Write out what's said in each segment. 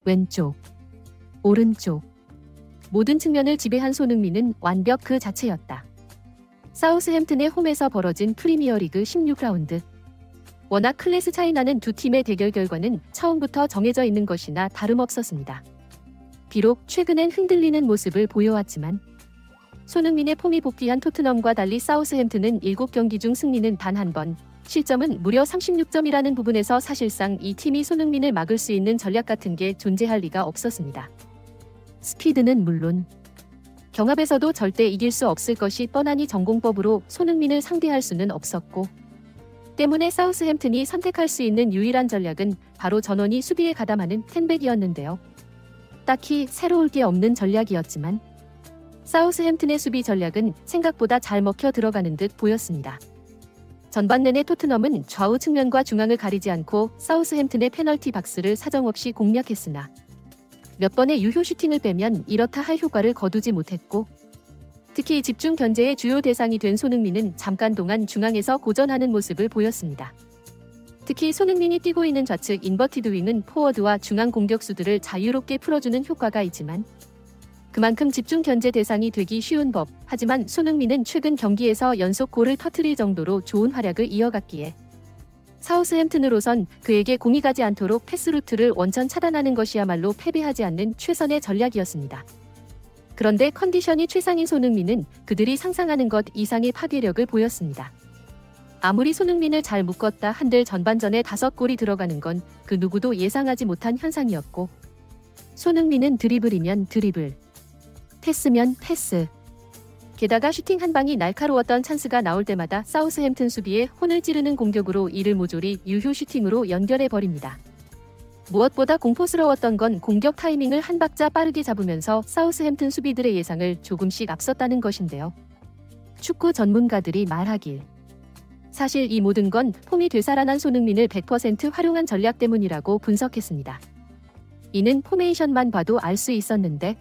왼쪽, 오른쪽 모든 측면을 지배한 손흥민은 완벽 그 자체였다. 사우스햄튼의 홈에서 벌어진 프리미어리그 16라운드. 워낙 클래스 차이 나는 두 팀의 대결 결과는 처음부터 정해져 있는 것이나 다름없었습니다. 비록 최근엔 흔들리는 모습을 보여왔지만 손흥민의 폼이 복귀한 토트넘과 달리 사우스햄튼은 7경기 중 승리는 단 한 번, 실점은 무려 36점이라는 부분에서 사실상 이 팀이 손흥민을 막을 수 있는 전략 같은 게 존재할 리가 없었습니다. 스피드는 물론 경합에서도 절대 이길 수 없을 것이 뻔하니 전공법으로 손흥민을 상대할 수는 없었고, 때문에 사우스햄튼이 선택할 수 있는 유일한 전략은 바로 전원이 수비에 가담하는 텐백이었는데요. 딱히 새로울 게 없는 전략이었지만 사우스햄튼의 수비 전략은 생각보다 잘 먹혀 들어가는 듯 보였습니다. 전반 내내 토트넘은 좌우 측면과 중앙을 가리지 않고 사우스햄튼의 페널티 박스를 사정없이 공략했으나 몇 번의 유효 슈팅을 빼면 이렇다 할 효과를 거두지 못했고, 특히 집중 견제의 주요 대상이 된 손흥민은 잠깐 동안 중앙에서 고전하는 모습을 보였습니다. 특히 손흥민이 뛰고 있는 좌측 인버티드 윙은 포워드와 중앙 공격수들을 자유롭게 풀어주는 효과가 있지만 그만큼 집중 견제 대상이 되기 쉬운 법. 하지만 손흥민은 최근 경기에서 연속 골을 터뜨릴 정도로 좋은 활약을 이어갔기에 사우스햄튼으로선 그에게 공이 가지 않도록 패스 루트를 원천 차단하는 것이야말로 패배하지 않는 최선의 전략이었습니다. 그런데 컨디션이 최상인 손흥민은 그들이 상상하는 것 이상의 파괴력을 보였습니다. 아무리 손흥민을 잘 묶었다 한들 전반전에 5골이 들어가는 건 그 누구도 예상하지 못한 현상이었고, 손흥민은 드리블이면 드리블, 패스면 패스, 게다가 슈팅 한 방이 날카로웠던 찬스가 나올 때마다 사우스햄튼 수비에 혼을 찌르는 공격으로 이를 모조리 유효 슈팅으로 연결해버립니다. 무엇보다 공포스러웠던 건 공격 타이밍을 한 박자 빠르게 잡으면서 사우스햄튼 수비들의 예상을 조금씩 앞섰다는 것인데요. 축구 전문가들이 말하길, 사실 이 모든 건 폼이 되살아난 손흥민을 100% 활용한 전략 때문이라고 분석했습니다. 이는 포메이션만 봐도 알 수 있었는데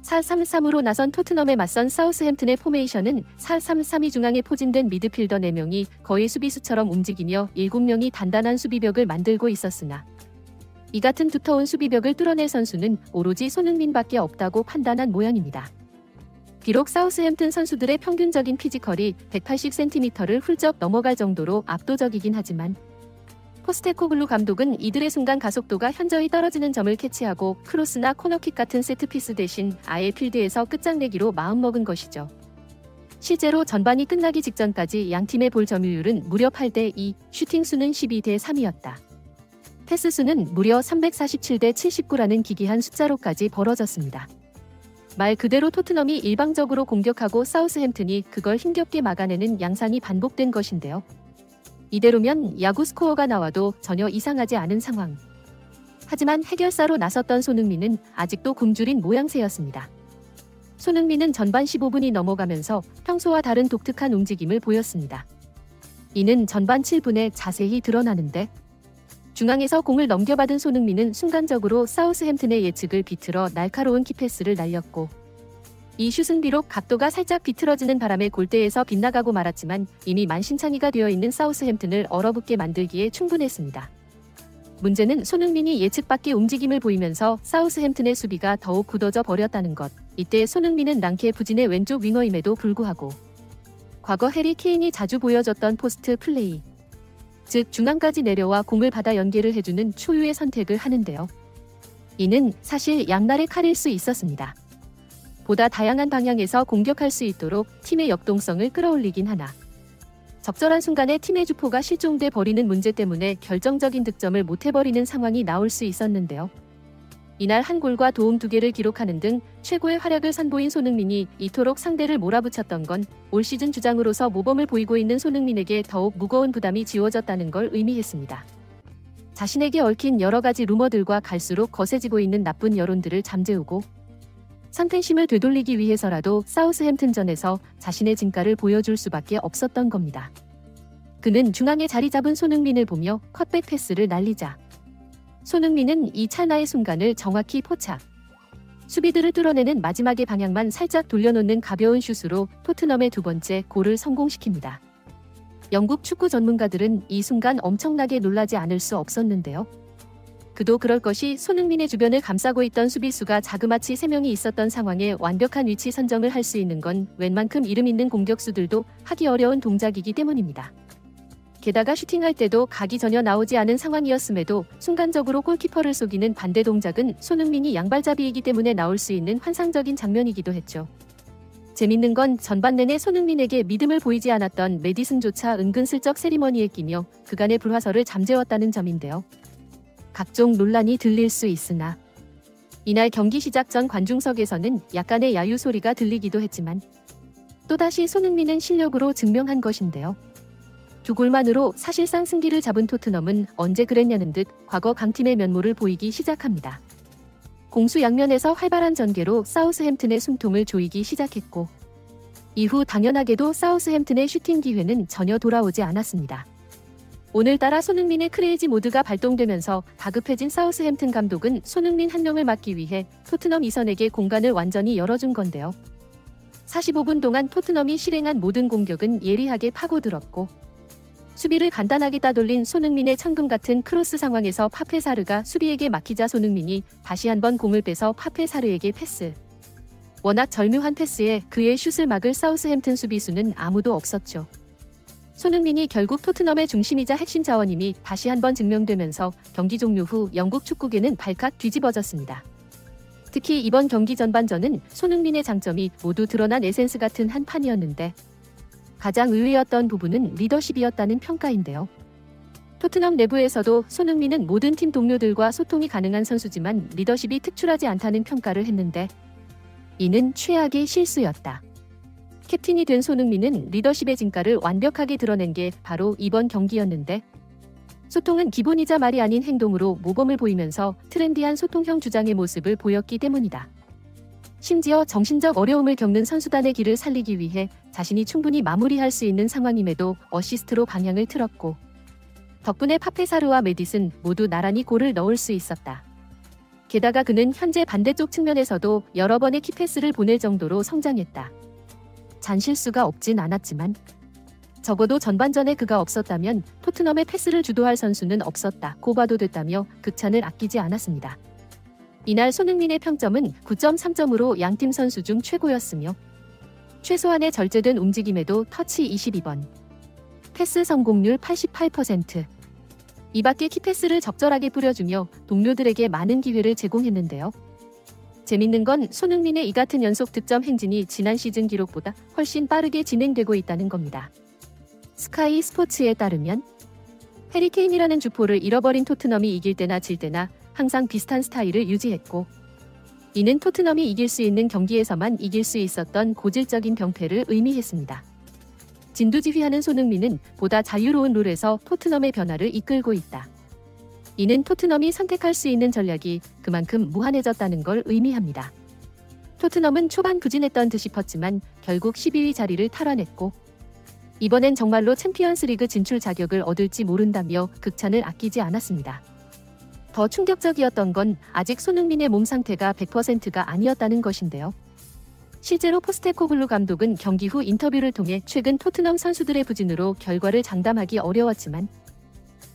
4-3-3으로 나선 토트넘에 맞선 사우스햄튼의 포메이션은 4-3-3이 중앙에 포진된 미드필더 4명이 거의 수비수처럼 움직이며 7명이 단단한 수비벽을 만들고 있었으나 이 같은 두터운 수비벽을 뚫어낼 선수는 오로지 손흥민밖에 없다고 판단한 모양입니다. 비록 사우스햄튼 선수들의 평균적인 피지컬이 180cm를 훌쩍 넘어갈 정도로 압도적이긴 하지만 포스테코글루 감독은 이들의 순간 가속도가 현저히 떨어지는 점을 캐치하고 크로스나 코너킥 같은 세트피스 대신 아예 필드에서 끝장내기로 마음먹은 것이죠. 실제로 전반이 끝나기 직전까지 양팀의 볼 점유율은 무려 8대2, 슈팅 수는 12대3이었다. 패스 수는 무려 347대79라는 기이한 숫자로까지 벌어졌습니다. 말 그대로 토트넘이 일방적으로 공격하고 사우스햄튼이 그걸 힘겹게 막아내는 양상이 반복된 것인데요. 이대로면 야구 스코어가 나와도 전혀 이상하지 않은 상황. 하지만 해결사로 나섰던 손흥민은 아직도 굶주린 모양새였습니다. 손흥민은 전반 15분이 넘어가면서 평소와 다른 독특한 움직임을 보였습니다. 이는 전반 7분에 자세히 드러나는데, 중앙에서 공을 넘겨받은 손흥민은 순간적으로 사우스햄튼의 예측을 비틀어 날카로운 키패스를 날렸고, 이 슛은 비록 각도가 살짝 비틀어지는 바람에 골대에서 빗나가고 말았지만 이미 만신창이가 되어 있는 사우스햄튼을 얼어붙게 만들기에 충분했습니다. 문제는 손흥민이 예측 밖의 움직임을 보이면서 사우스햄튼의 수비가 더욱 굳어져 버렸다는 것. 이때 손흥민은 랑케 부진의 왼쪽 윙어임에도 불구하고 과거 해리 케인이 자주 보여줬던 포스트 플레이, 즉 중앙까지 내려와 공을 받아 연계를 해주는 초유의 선택을 하는데요. 이는 사실 양날의 칼일 수 있었습니다. 보다 다양한 방향에서 공격할 수 있도록 팀의 역동성을 끌어올리긴 하나 적절한 순간에 팀의 주포가 실종돼 버리는 문제 때문에 결정적인 득점을 못해버리는 상황이 나올 수 있었는데요. 이날 한 골과 도움 2개를 기록하는 등 최고의 활약을 선보인 손흥민이 이토록 상대를 몰아붙였던 건 올 시즌 주장으로서 모범을 보이고 있는 손흥민에게 더욱 무거운 부담이 지워졌다는 걸 의미했습니다. 자신에게 얽힌 여러 가지 루머들과 갈수록 거세지고 있는 나쁜 여론들을 잠재우고 선팬심을 되돌리기 위해서라도 사우스햄튼전에서 자신의 진가를 보여줄 수밖에 없었던 겁니다. 그는 중앙에 자리 잡은 손흥민을 보며 컷백 패스를 날리자 손흥민은 이 찰나의 순간을 정확히 포착. 수비들을 뚫어내는 마지막의 방향만 살짝 돌려놓는 가벼운 슛으로 토트넘의 2번째 골을 성공시킵니다. 영국 축구 전문가들은 이 순간 엄청나게 놀라지 않을 수 없었는데요. 그도 그럴 것이 손흥민의 주변을 감싸고 있던 수비수가 자그마치 3명이 있었던 상황에 완벽한 위치 선정을 할 수 있는 건 웬만큼 이름 있는 공격수들도 하기 어려운 동작이기 때문입니다. 게다가 슈팅할 때도 각이 전혀 나오지 않은 상황이었음에도 순간적으로 골키퍼를 속이는 반대 동작은 손흥민이 양발잡이이기 때문에 나올 수 있는 환상적인 장면이기도 했죠. 재밌는 건 전반 내내 손흥민에게 믿음을 보이지 않았던 메디슨조차 은근슬쩍 세리머니에 끼며 그간의 불화설을 잠재웠다는 점인데요. 각종 논란이 들릴 수 있으나 이날 경기 시작 전 관중석에서는 약간의 야유 소리가 들리기도 했지만 또다시 손흥민은 실력으로 증명한 것인데요. 2골만으로 사실상 승기를 잡은 토트넘은 언제 그랬냐는 듯 과거 강팀의 면모를 보이기 시작합니다. 공수 양면에서 활발한 전개로 사우스햄튼의 숨통을 조이기 시작했고 이후 당연하게도 사우스햄튼의 슈팅 기회는 전혀 돌아오지 않았습니다. 오늘따라 손흥민의 크레이지 모드가 발동되면서 다급해진 사우스햄튼 감독은 손흥민 한 명을 막기 위해 토트넘 이선에게 공간을 완전히 열어준 건데요. 45분 동안 토트넘이 실행한 모든 공격은 예리하게 파고들었고 수비를 간단하게 따돌린 손흥민의 천금 같은 크로스 상황에서 파페사르가 수비에게 막히자 손흥민이 다시 한번 공을 빼서 파페사르에게 패스. 워낙 절묘한 패스에 그의 슛을 막을 사우스햄튼 수비수는 아무도 없었죠. 손흥민이 결국 토트넘의 중심이자 핵심 자원임이 다시 한번 증명되면서 경기 종료 후 영국 축구계는 발칵 뒤집어졌습니다. 특히 이번 경기 전반전은 손흥민의 장점이 모두 드러난 에센스 같은 한 판이었는데 가장 의외였던 부분은 리더십이었다는 평가인데요. 토트넘 내부에서도 손흥민은 모든 팀 동료들과 소통이 가능한 선수지만 리더십이 특출하지 않다는 평가를 했는데 이는 최악의 실수였다. 캡틴이 된 손흥민은 리더십의 진가를 완벽하게 드러낸 게 바로 이번 경기였는데 소통은 기본이자 말이 아닌 행동으로 모범을 보이면서 트렌디한 소통형 주장의 모습을 보였기 때문이다. 심지어 정신적 어려움을 겪는 선수단의 길을 살리기 위해 자신이 충분히 마무리할 수 있는 상황임에도 어시스트로 방향을 틀었고 덕분에 파페사르와 메디슨 모두 나란히 골을 넣을 수 있었다. 게다가 그는 현재 반대쪽 측면에서도 여러 번의 키패스를 보낼 정도로 성장했다. 잔실수가 없진 않았지만 적어도 전반전에 그가 없었다면 토트넘의 패스를 주도할 선수는 없었다고 봐도 됐다며 극찬을 아끼지 않았습니다. 이날 손흥민의 평점은 9.3점으로 양팀 선수 중 최고였으며 최소한의 절제된 움직임에도 터치 22번, 패스 성공률 88%, 이 밖에 키패스를 적절하게 뿌려주며 동료들에게 많은 기회를 제공했는데요. 재밌는 건 손흥민의 이 같은 연속 득점 행진이 지난 시즌 기록보다 훨씬 빠르게 진행되고 있다는 겁니다. 스카이 스포츠에 따르면 해리 케인이라는 주포를 잃어버린 토트넘이 이길 때나 질 때나 항상 비슷한 스타일을 유지했고 이는 토트넘이 이길 수 있는 경기에서만 이길 수 있었던 고질적인 병폐를 의미했습니다. 진두지휘하는 손흥민은 보다 자유로운 룰에서 토트넘의 변화를 이끌고 있다. 이는 토트넘이 선택할 수 있는 전략이 그만큼 무한해졌다는 걸 의미합니다. 토트넘은 초반 부진했던 듯 싶었지만 결국 12위 자리를 탈환했고 이번엔 정말로 챔피언스리그 진출 자격을 얻을지 모른다며 극찬을 아끼지 않았습니다. 더 충격적이었던 건 아직 손흥민의 몸 상태가 100%가 아니었다는 것인데요. 실제로 포스테코글루 감독은 경기 후 인터뷰를 통해 최근 토트넘 선수들의 부진으로 결과를 장담하기 어려웠지만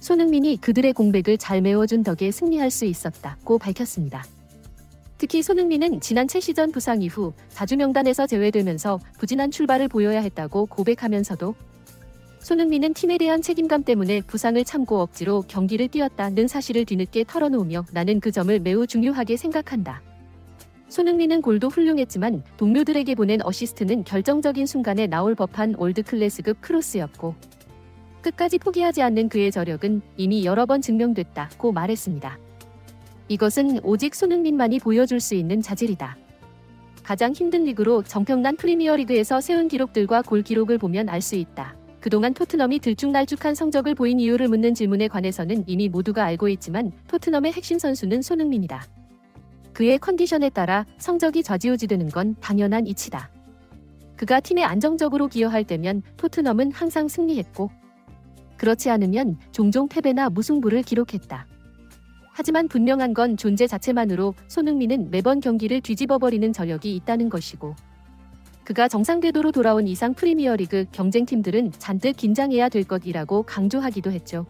손흥민이 그들의 공백을 잘 메워준 덕에 승리할 수 있었다고 밝혔습니다. 특히 손흥민은 지난 첼시전 부상 이후 자주 명단에서 제외되면서 부진한 출발을 보여야 했다고 고백하면서도 손흥민은 팀에 대한 책임감 때문에 부상을 참고 억지로 경기를 뛰었다는 사실을 뒤늦게 털어놓으며 나는 그 점을 매우 중요하게 생각한다. 손흥민은 골도 훌륭했지만 동료들에게 보낸 어시스트는 결정적인 순간에 나올 법한 월드클래스급 크로스였고 끝까지 포기하지 않는 그의 저력은 이미 여러 번 증명됐다고 말했습니다. 이것은 오직 손흥민만이 보여줄 수 있는 자질이다. 가장 힘든 리그로 정평난 프리미어리그에서 세운 기록들과 골 기록을 보면 알 수 있다. 그동안 토트넘이 들쭉날쭉한 성적을 보인 이유를 묻는 질문에 관해서는 이미 모두가 알고 있지만 토트넘의 핵심 선수는 손흥민이다. 그의 컨디션에 따라 성적이 좌지우지되는 건 당연한 이치다. 그가 팀에 안정적으로 기여할 때면 토트넘은 항상 승리했고 그렇지 않으면 종종 패배나 무승부를 기록했다. 하지만 분명한 건 존재 자체만으로 손흥민은 매번 경기를 뒤집어버리는 저력이 있다는 것이고 그가 정상 궤도로 돌아온 이상 프리미어리그 경쟁팀들은 잔뜩 긴장해야 될 것이라고 강조하기도 했죠.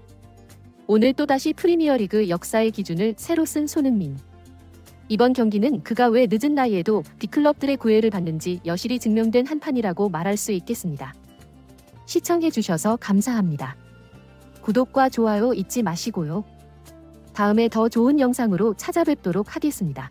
오늘 또다시 프리미어리그 역사의 기준을 새로 쓴 손흥민. 이번 경기는 그가 왜 늦은 나이에도 빅클럽들의 구애를 받는지 여실히 증명된 한판이라고 말할 수 있겠습니다. 시청해주셔서 감사합니다. 구독과 좋아요 잊지 마시고요. 다음에 더 좋은 영상으로 찾아뵙도록 하겠습니다.